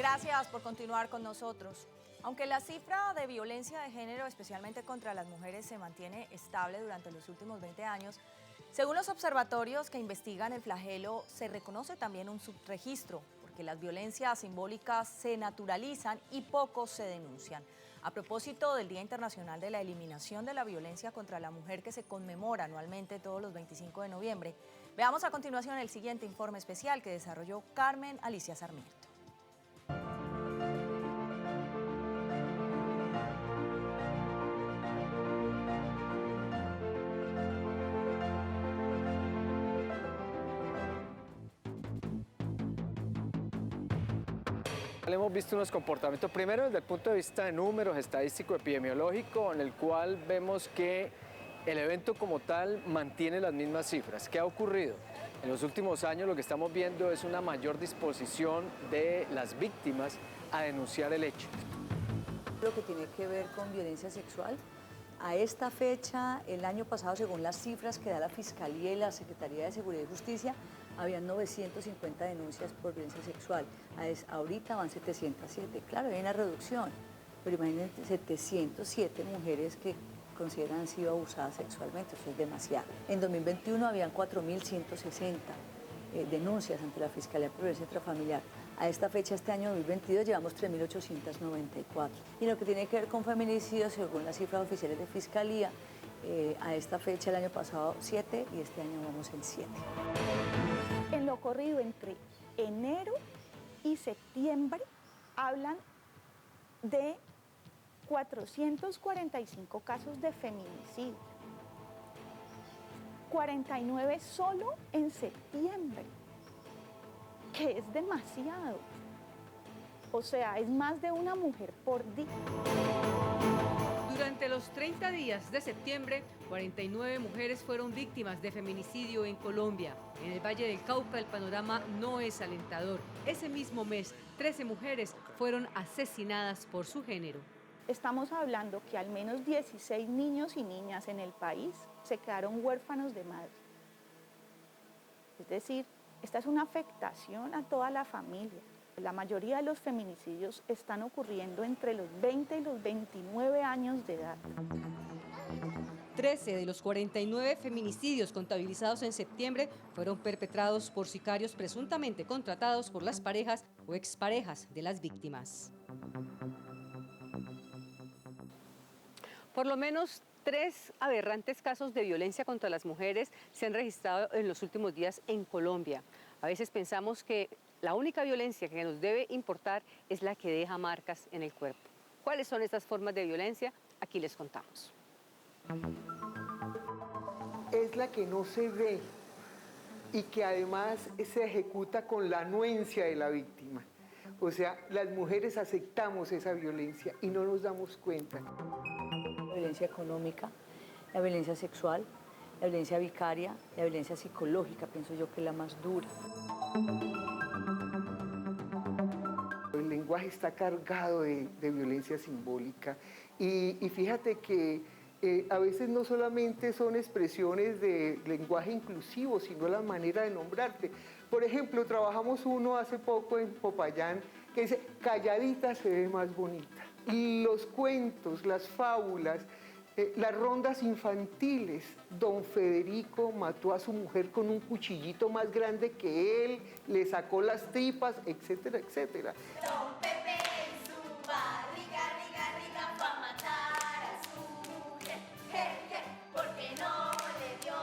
Gracias por continuar con nosotros. Aunque la cifra de violencia de género, especialmente contra las mujeres, se mantiene estable durante los últimos 20 años, según los observatorios que investigan el flagelo, se reconoce también un subregistro, porque las violencias simbólicas se naturalizan y pocos se denuncian. A propósito del Día Internacional de la Eliminación de la Violencia contra la Mujer, que se conmemora anualmente todos los 25 de noviembre, veamos a continuación el siguiente informe especial que desarrolló Carmen Alicia Sarmiento. Hemos visto unos comportamientos, primero desde el punto de vista de números, estadístico, epidemiológico, en el cual vemos que el evento como tal mantiene las mismas cifras. ¿Qué ha ocurrido? En los últimos años lo que estamos viendo es una mayor disposición de las víctimas a denunciar el hecho. Lo que tiene que ver con violencia sexual, a esta fecha, el año pasado, según las cifras que da la Fiscalía y la Secretaría de Seguridad y Justicia, habían 950 denuncias por violencia sexual. Ahorita van 707. Claro, hay una reducción, pero imagínense 707 mujeres que consideran han sido abusadas sexualmente, eso es demasiado. En 2021 habían 4.160 denuncias ante la Fiscalía por Violencia Intrafamiliar. A esta fecha, este año 2022, llevamos 3.894. Y lo que tiene que ver con feminicidios, según las cifras oficiales de Fiscalía, a esta fecha, el año pasado 7 y este año vamos en 7. En lo corrido entre enero y septiembre hablan de 445 casos de feminicidio. 49 solo en septiembre, que es demasiado. O sea, es más de una mujer por día. Durante los 30 días de septiembre, 49 mujeres fueron víctimas de feminicidio en Colombia. En el Valle del Cauca el panorama no es alentador. Ese mismo mes, 13 mujeres fueron asesinadas por su género. Estamos hablando que al menos 16 niños y niñas en el país se quedaron huérfanos de madre. Es decir, esta es una afectación a toda la familia. La mayoría de los feminicidios están ocurriendo entre los 20 y los 29 años de edad. 13 de los 49 feminicidios contabilizados en septiembre fueron perpetrados por sicarios presuntamente contratados por las parejas o exparejas de las víctimas. Por lo menos 3 aberrantes casos de violencia contra las mujeres se han registrado en los últimos días en Colombia. A veces pensamos que la única violencia que nos debe importar es la que deja marcas en el cuerpo. ¿Cuáles son estas formas de violencia? Aquí les contamos. Es la que no se ve y que además se ejecuta con la anuencia de la víctima. O sea, las mujeres aceptamos esa violencia y no nos damos cuenta. La violencia económica, la violencia sexual, la violencia vicaria, la violencia psicológica, pienso yo que es la más dura. El lenguaje está cargado de violencia simbólica y fíjate que a veces no solamente son expresiones de lenguaje inclusivo, sino la manera de nombrarte. Por ejemplo, trabajamos uno hace poco en Popayán que dice, calladita se ve más bonita. Los cuentos, las fábulas, las rondas infantiles. Don Federico mató a su mujer con un cuchillito más grande que él, le sacó las tripas, etcétera, etcétera. Don Pepe en su barriga, riga, va a matar a su mujer, porque no le dio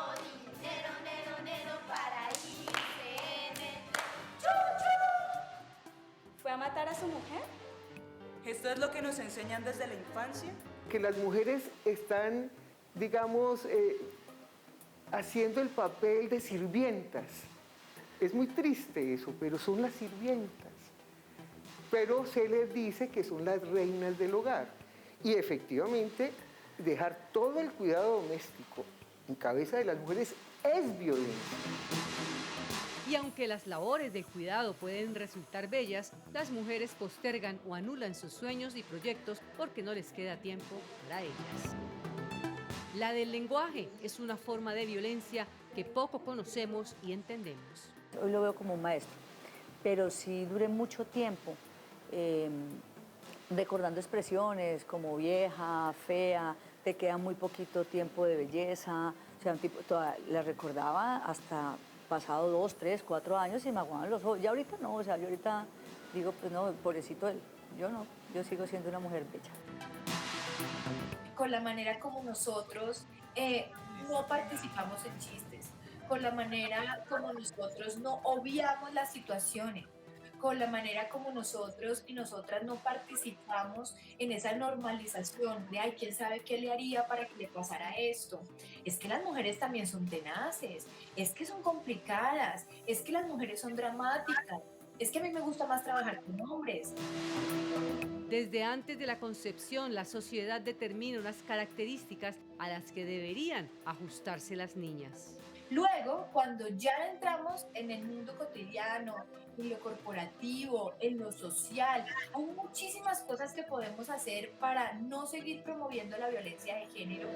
dinero para irse en el chuchu. ¿Fue a matar a su mujer? ¿Esto es lo que nos enseñan desde la infancia? Que las mujeres están, digamos, haciendo el papel de sirvientas. Es muy triste eso, pero son las sirvientas. Pero se les dice que son las reinas del hogar. Y efectivamente, dejar todo el cuidado doméstico en cabeza de las mujeres es violencia. Y aunque las labores del cuidado pueden resultar bellas, las mujeres postergan o anulan sus sueños y proyectos porque no les queda tiempo para ellas. La del lenguaje es una forma de violencia que poco conocemos y entendemos. Hoy lo veo como un maestro, pero si dure mucho tiempo recordando expresiones como vieja, fea, te queda muy poquito tiempo de belleza. O sea, la recordaba hasta pasado 2, 3, 4 años y me aguaban los ojos. Ya ahorita no, o sea, yo ahorita digo, pues no, pobrecito él. Yo no, yo sigo siendo una mujer bella. Con la manera como nosotros no participamos en chistes, con la manera como nosotros no obviamos las situaciones, con la manera como nosotros y nosotras no participamos en esa normalización de, ay, quién sabe qué le haría para que le pasara esto. Es que las mujeres también son tenaces, es que son complicadas, es que las mujeres son dramáticas, es que a mí me gusta más trabajar con hombres. Desde antes de la concepción, la sociedad determina unas características a las que deberían ajustarse las niñas. Luego, cuando ya entramos en el mundo cotidiano, en lo corporativo, en lo social, hay muchísimas cosas que podemos hacer para no seguir promoviendo la violencia de género.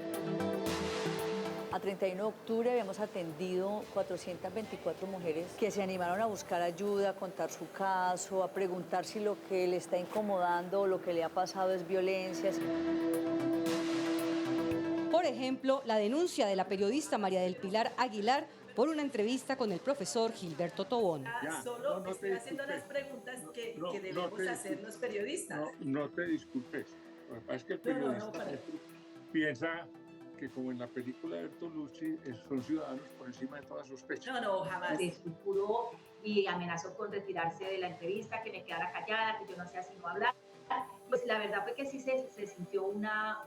A 31 de octubre habíamos atendido 424 mujeres que se animaron a buscar ayuda, a contar su caso, a preguntar si lo que le está incomodando o lo que le ha pasado es violencia. Por ejemplo, la denuncia de la periodista María del Pilar Aguilar por una entrevista con el profesor Gilberto Tobón. Solo estoy haciendo las preguntas que debemos hacer los periodistas. No te disculpes. Lo que pasa es que el periodista piensa que, como en la película de Bertolucci, son ciudadanos por encima de toda sospecha. No, jamás. Estructuró y amenazó con retirarse de la entrevista, que me quedara callada, que yo no hacía sino hablar. Pues la verdad fue que sí se sintió una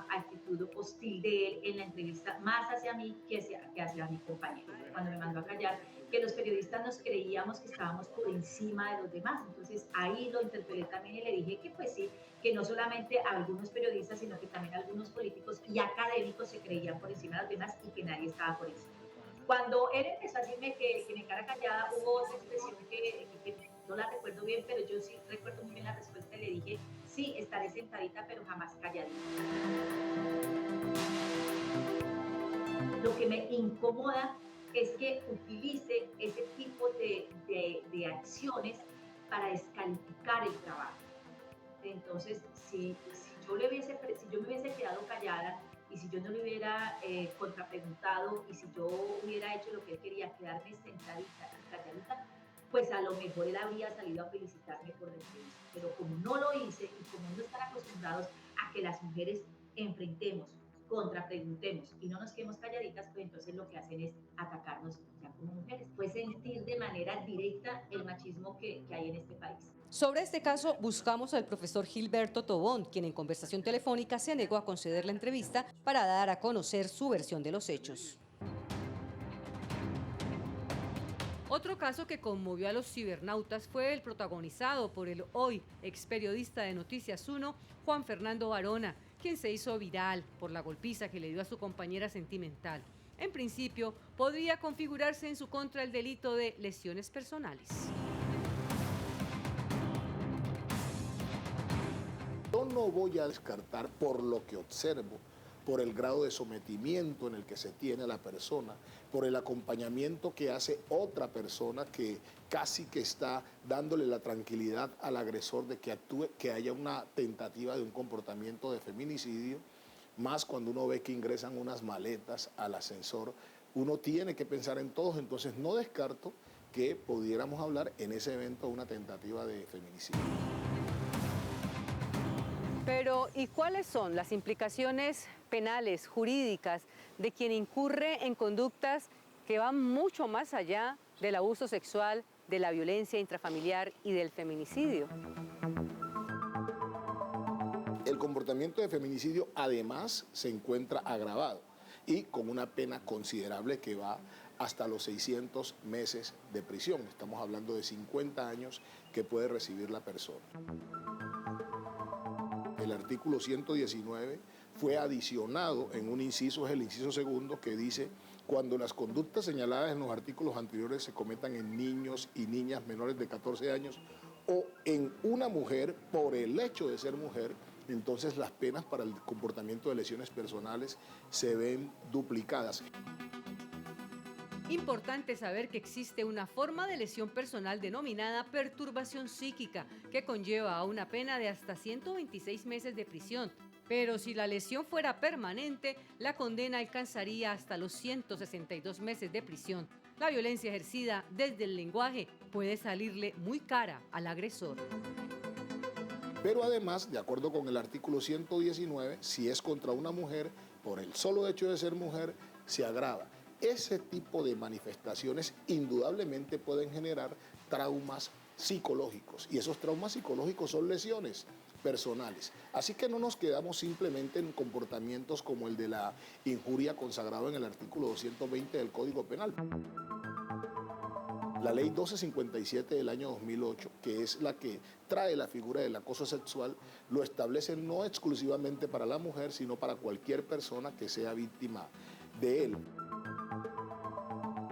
actitud hostil de él en la entrevista, más hacia mí que hacia mi compañero, cuando me mandó a callar, que los periodistas nos creíamos que estábamos por encima de los demás. Entonces ahí lo interpelé también y le dije que pues sí, que no solamente algunos periodistas, sino que también algunos políticos y académicos se creían por encima de los demás y que nadie estaba por encima. Cuando él empezó a decirme que me quedara callada, hubo otra expresión que no la recuerdo bien, pero yo sí recuerdo muy bien la respuesta y le dije, sí, estaré sentadita, pero jamás calladita. Lo que me incomoda es que utilice ese tipo de acciones para descalificar el trabajo. Entonces, si yo me hubiese quedado callada y si yo no le hubiera contrapreguntado y si yo hubiera hecho lo que él quería, quedarme sentadita y calladita, pues a lo mejor él habría salido a felicitarme por la entrevista. Pero como no lo hice y como no están acostumbrados a que las mujeres enfrentemos, contrapreguntemos y no nos quedemos calladitas, pues entonces lo que hacen es atacarnos ya como mujeres. Pues sentir de manera directa el machismo que hay en este país. Sobre este caso, buscamos al profesor Gilberto Tobón, quien en conversación telefónica se negó a conceder la entrevista para dar a conocer su versión de los hechos. Otro caso que conmovió a los cibernautas fue el protagonizado por el hoy experiodista de Noticias 1, Juan Fernando Varona, quien se hizo viral por la golpiza que le dio a su compañera sentimental. En principio, podría configurarse en su contra el delito de lesiones personales. Yo no voy a descartar, por lo que observo, por el grado de sometimiento en el que se tiene a la persona, por el acompañamiento que hace otra persona que casi que está dándole la tranquilidad al agresor de que actúe, que haya una tentativa de un comportamiento de feminicidio, más cuando uno ve que ingresan unas maletas al ascensor, uno tiene que pensar en todos, entonces no descarto que pudiéramos hablar en ese evento de una tentativa de feminicidio. Pero, ¿y cuáles son las implicaciones penales, jurídicas, de quien incurre en conductas que van mucho más allá del abuso sexual, de la violencia intrafamiliar y del feminicidio? El comportamiento de feminicidio además se encuentra agravado y con una pena considerable que va hasta los 600 meses de prisión. Estamos hablando de 50 años que puede recibir la persona. El artículo 119 fue adicionado en un inciso, es el inciso segundo, que dice: cuando las conductas señaladas en los artículos anteriores se cometan en niños y niñas menores de 14 años o en una mujer por el hecho de ser mujer, entonces las penas para el comportamiento de lesiones personales se ven duplicadas. Importante saber que existe una forma de lesión personal denominada perturbación psíquica, que conlleva a una pena de hasta 126 meses de prisión. Pero si la lesión fuera permanente, la condena alcanzaría hasta los 162 meses de prisión. La violencia ejercida desde el lenguaje puede salirle muy cara al agresor. Pero además, de acuerdo con el artículo 119, si es contra una mujer, por el solo hecho de ser mujer, se agrava. Ese tipo de manifestaciones indudablemente pueden generar traumas psicológicos, y esos traumas psicológicos son lesiones personales. Así que no nos quedamos simplemente en comportamientos como el de la injuria consagrado en el artículo 220 del Código Penal. La ley 1257 del año 2008, que es la que trae la figura del acoso sexual, lo establece no exclusivamente para la mujer, sino para cualquier persona que sea víctima de él.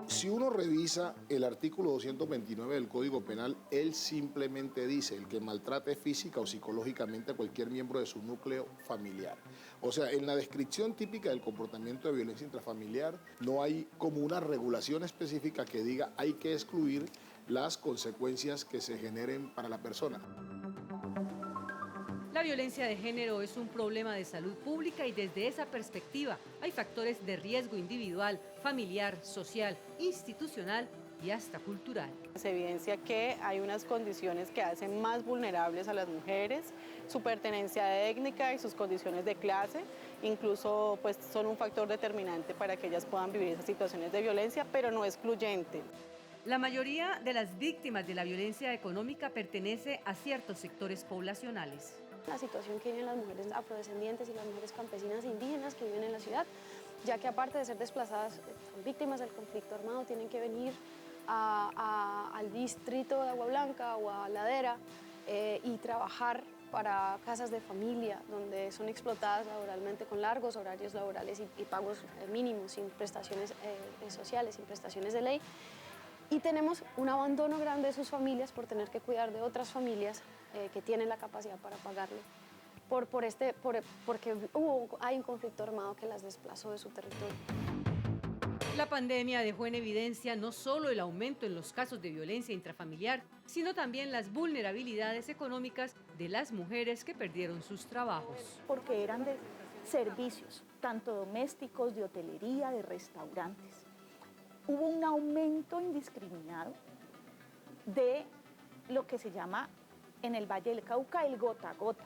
Si uno revisa el artículo 229 del Código Penal, él simplemente dice el que maltrate física o psicológicamente a cualquier miembro de su núcleo familiar. O sea, en la descripción típica del comportamiento de violencia intrafamiliar no hay como una regulación específica que diga hay que excluir las consecuencias que se generen para la persona. La violencia de género es un problema de salud pública y desde esa perspectiva hay factores de riesgo individual, familiar, social, institucional y hasta cultural. Se evidencia que hay unas condiciones que hacen más vulnerables a las mujeres, su pertenencia étnica y sus condiciones de clase, incluso pues, son un factor determinante para que ellas puedan vivir esas situaciones de violencia, pero no excluyente. La mayoría de las víctimas de la violencia económica pertenece a ciertos sectores poblacionales. La situación que viven las mujeres afrodescendientes y las mujeres campesinas e indígenas que viven en la ciudad, ya que aparte de ser desplazadas, son víctimas del conflicto armado, tienen que venir al distrito de Agua Blanca o a Ladera y trabajar para casas de familia, donde son explotadas laboralmente con largos horarios laborales y pagos mínimos, sin prestaciones sociales, sin prestaciones de ley. Y tenemos un abandono grande de sus familias por tener que cuidar de otras familias que tienen la capacidad para pagarle, porque hay un conflicto armado que las desplazó de su territorio. La pandemia dejó en evidencia no solo el aumento en los casos de violencia intrafamiliar, sino también las vulnerabilidades económicas de las mujeres que perdieron sus trabajos. Porque eran de servicios, tanto domésticos, de hotelería, de restaurantes. Hubo un aumento indiscriminado de lo que se llama en el Valle del Cauca el gota a gota,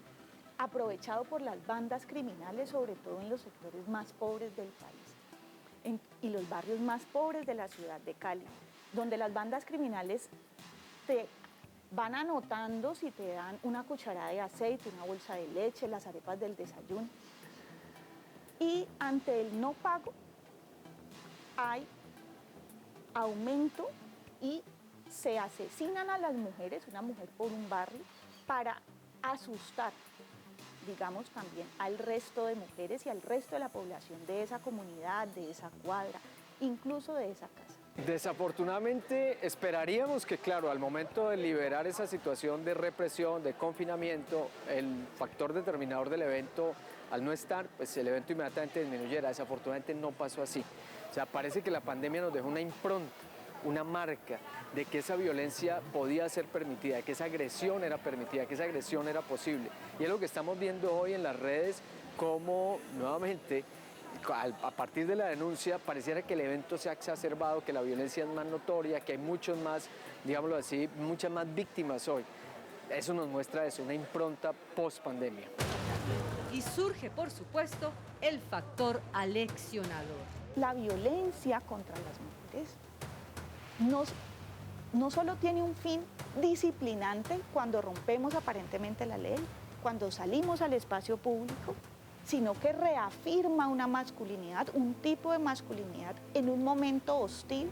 aprovechado por las bandas criminales, sobre todo en los sectores más pobres del país y los barrios más pobres de la ciudad de Cali, donde las bandas criminales te van anotando si te dan una cucharada de aceite, una bolsa de leche, las arepas del desayuno. Y ante el no pago hay aumento y se asesinan a las mujeres, una mujer por un barrio, para asustar, digamos, también al resto de mujeres y al resto de la población de esa comunidad, de esa cuadra, incluso de esa casa. Desafortunadamente esperaríamos que, claro, al momento de liberar esa situación de represión, de confinamiento, el factor determinador del evento, al no estar, pues el evento inmediatamente disminuyera. Desafortunadamente no pasó así. O sea, parece que la pandemia nos dejó una impronta, una marca de que esa violencia podía ser permitida, de que esa agresión era permitida, que esa agresión era posible. Y es lo que estamos viendo hoy en las redes, como nuevamente, a partir de la denuncia, pareciera que el evento se ha exacerbado, que la violencia es más notoria, que hay muchos más, digámoslo así, muchas más víctimas hoy. Eso nos muestra eso, una impronta post-pandemia. Y surge, por supuesto, el factor aleccionador. La violencia contra las mujeres no solo tiene un fin disciplinante cuando rompemos aparentemente la ley, cuando salimos al espacio público, sino que reafirma una masculinidad, un tipo de masculinidad en un momento hostil.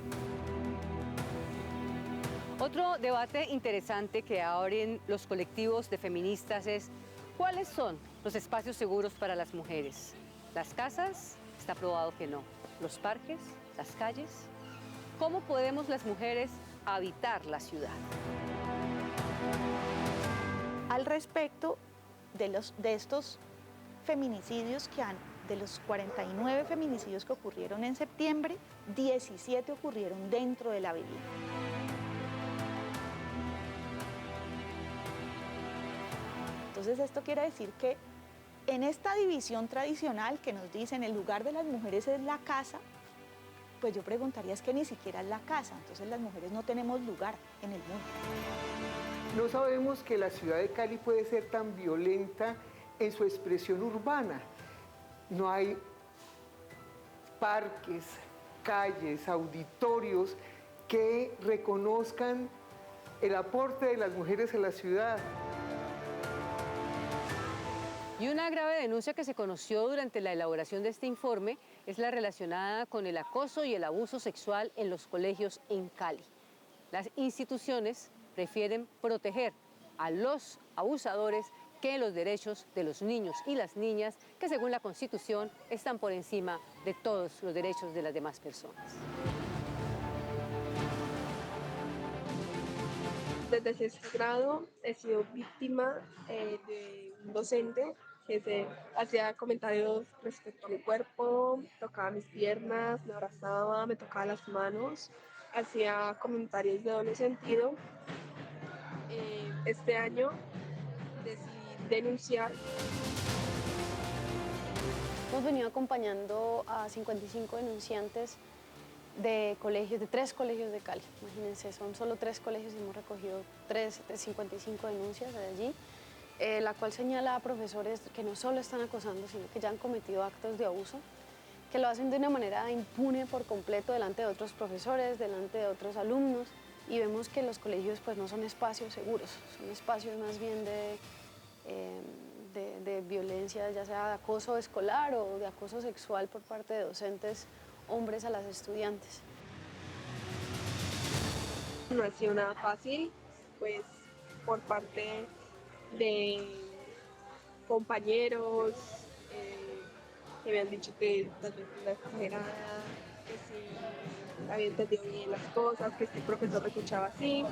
Otro debate interesante que abren los colectivos de feministas es ¿cuáles son los espacios seguros para las mujeres? ¿Las casas? Está probado que no. ¿Los parques? ¿Las calles? ¿Cómo podemos las mujeres habitar la ciudad? Al respecto de estos feminicidios que han de los 49 feminicidios que ocurrieron en septiembre, 17 ocurrieron dentro de la vivienda. Entonces esto quiere decir que en esta división tradicional que nos dicen el lugar de las mujeres es la casa, pues yo preguntaría es que ni siquiera es la casa, entonces las mujeres no tenemos lugar en el mundo. No sabemos que la ciudad de Cali puede ser tan violenta en su expresión urbana. No hay parques, calles, auditorios que reconozcan el aporte de las mujeres en la ciudad. Y una grave denuncia que se conoció durante la elaboración de este informe es la relacionada con el acoso y el abuso sexual en los colegios en Cali. Las instituciones prefieren proteger a los abusadores que los derechos de los niños y las niñas, que según la Constitución están por encima de todos los derechos de las demás personas. Desde sexto grado he sido víctima de un docente que se hacía comentarios respecto a mi cuerpo, tocaba mis piernas, me abrazaba, me tocaba las manos, hacía comentarios de doble sentido. Este año decidí denunciar. Hemos venido acompañando a 55 denunciantes de colegios, de 3 colegios de Cali. Imagínense, son solo 3 colegios y hemos recogido 55 denuncias de allí, la cual señala a profesores que no solo están acosando, sino que ya han cometido actos de abuso, que lo hacen de una manera impune por completo delante de otros profesores, delante de otros alumnos, y vemos que los colegios pues no son espacios seguros, son espacios más bien de violencia, ya sea de acoso escolar o de acoso sexual por parte de docentes hombres a las estudiantes. No ha sido nada fácil, pues por parte de compañeros que me han dicho que tal vez una exagerada, que sí había entendido bien las cosas, que este profesor me escuchaba así.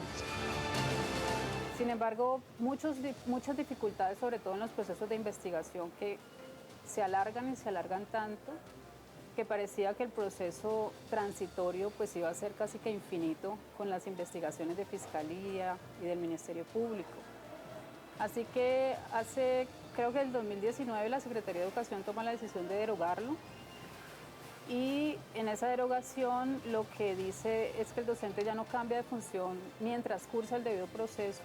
Sin embargo, muchas dificultades, sobre todo en los procesos de investigación, que se alargan y se alargan tanto que parecía que el proceso transitorio pues iba a ser casi que infinito con las investigaciones de Fiscalía y del Ministerio Público. Así que creo que en el 2019 la Secretaría de Educación toma la decisión de derogarlo, y en esa derogación lo que dice es que el docente ya no cambia de función mientras cursa el debido proceso,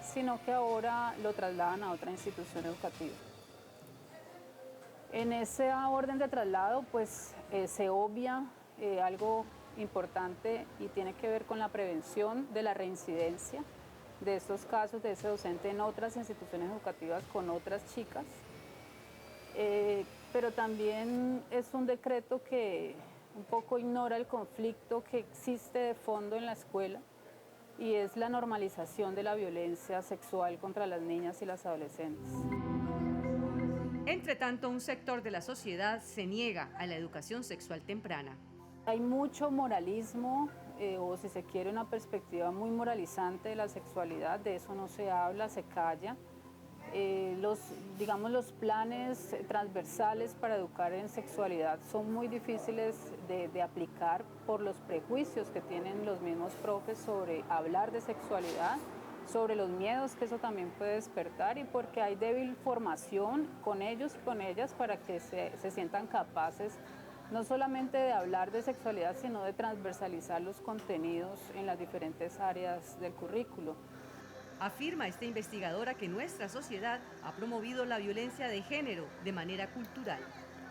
sino que ahora lo trasladan a otra institución educativa. En esa orden de traslado pues se obvia algo importante y tiene que ver con la prevención de la reincidencia de estos casos de ese docente en otras instituciones educativas con otras chicas. Pero también es un decreto que un poco ignora el conflicto que existe de fondo en la escuela, y es la normalización de la violencia sexual contra las niñas y las adolescentes. Entre tanto, un sector de la sociedad se niega a la educación sexual temprana. Hay mucho moralismo, o si se quiere una perspectiva muy moralizante de la sexualidad, de eso no se habla, se calla. Los planes transversales para educar en sexualidad son muy difíciles de aplicar por los prejuicios que tienen los mismos profes sobre hablar de sexualidad, sobre los miedos que eso también puede despertar, y porque hay débil formación con ellos y con ellas para que se sientan capaces no solamente de hablar de sexualidad, sino de transversalizar los contenidos en las diferentes áreas del currículo. Afirma esta investigadora que nuestra sociedad ha promovido la violencia de género de manera cultural.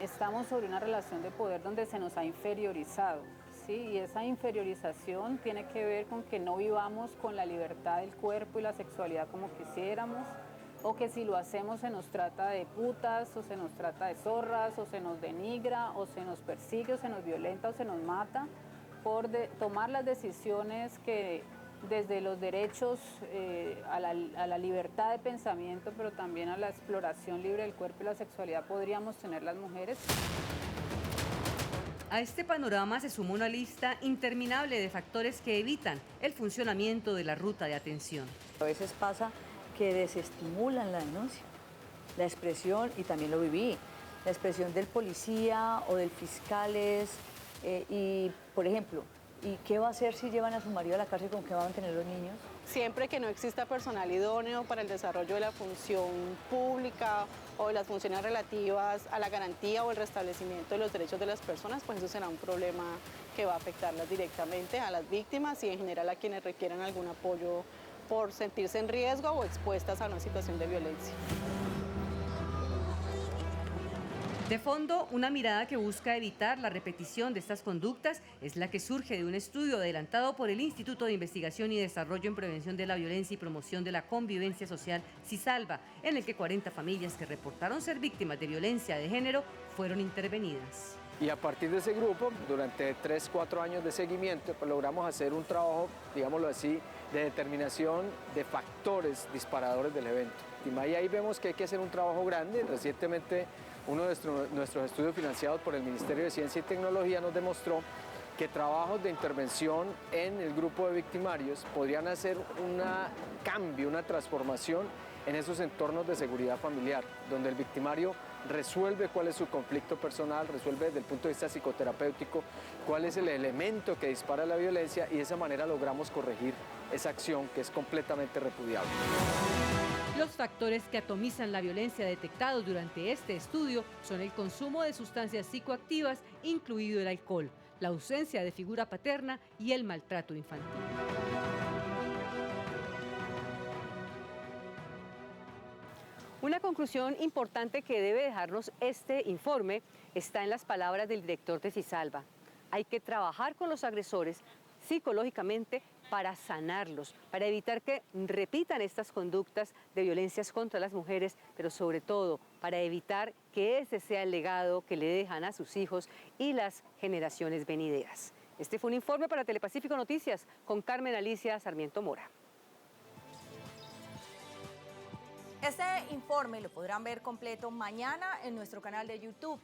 Estamos sobre una relación de poder donde se nos ha inferiorizado, ¿sí? Y esa inferiorización tiene que ver con que no vivamos con la libertad del cuerpo y la sexualidad como quisiéramos, o que si lo hacemos se nos trata de putas, o se nos trata de zorras, o se nos denigra, o se nos persigue, o se nos violenta, o se nos mata por tomar las decisiones que desde los derechos a la libertad de pensamiento, pero también a la exploración libre del cuerpo y la sexualidad podríamos tener las mujeres. A este panorama se suma una lista interminable de factores que evitan el funcionamiento de la ruta de atención. A veces pasa que desestimulan la denuncia, la expresión, y también lo viví. La expresión del policía o del fiscal es, y por ejemplo, ¿y qué va a hacer si llevan a su marido a la cárcel? ¿Con qué van a mantener los niños? Siempre que no exista personal idóneo para el desarrollo de la función pública o de las funciones relativas a la garantía o el restablecimiento de los derechos de las personas, pues eso será un problema que va a afectarlas directamente a las víctimas y en general a quienes requieran algún apoyo por sentirse en riesgo o expuestas a una situación de violencia. De fondo, una mirada que busca evitar la repetición de estas conductas es la que surge de un estudio adelantado por el Instituto de Investigación y Desarrollo en Prevención de la Violencia y Promoción de la Convivencia Social, CISALVA, en el que 40 familias que reportaron ser víctimas de violencia de género fueron intervenidas. Y a partir de ese grupo, durante 3-4 años de seguimiento, pues logramos hacer un trabajo, digámoslo así, de determinación de factores disparadores del evento. Y ahí vemos que hay que hacer un trabajo grande. Recientemente, uno de nuestros estudios financiados por el Ministerio de Ciencia y Tecnología nos demostró que trabajos de intervención en el grupo de victimarios podrían hacer un cambio, una transformación en esos entornos de seguridad familiar, donde el victimario resuelve cuál es su conflicto personal, resuelve desde el punto de vista psicoterapéutico cuál es el elemento que dispara la violencia y de esa manera logramos corregir esa acción que es completamente repudiable. Los factores que atomizan la violencia detectados durante este estudio son el consumo de sustancias psicoactivas, incluido el alcohol, la ausencia de figura paterna y el maltrato infantil. Una conclusión importante que debe dejarnos este informe está en las palabras del director de CISALVA. Hay que trabajar con los agresores psicológicamente para sanarlos, para evitar que repitan estas conductas de violencias contra las mujeres, pero sobre todo para evitar que ese sea el legado que le dejan a sus hijos y las generaciones venideras. Este fue un informe para Telepacífico Noticias con Carmen Alicia Sarmiento Mora. Este informe lo podrán ver completo mañana en nuestro canal de YouTube.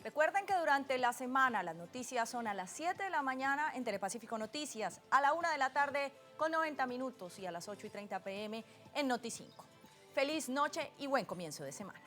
Recuerden que durante la semana las noticias son a las 7 de la mañana en Telepacífico Noticias, a la 1 de la tarde con 90 minutos y a las 8:30 p.m. en Noti5. Feliz noche y buen comienzo de semana.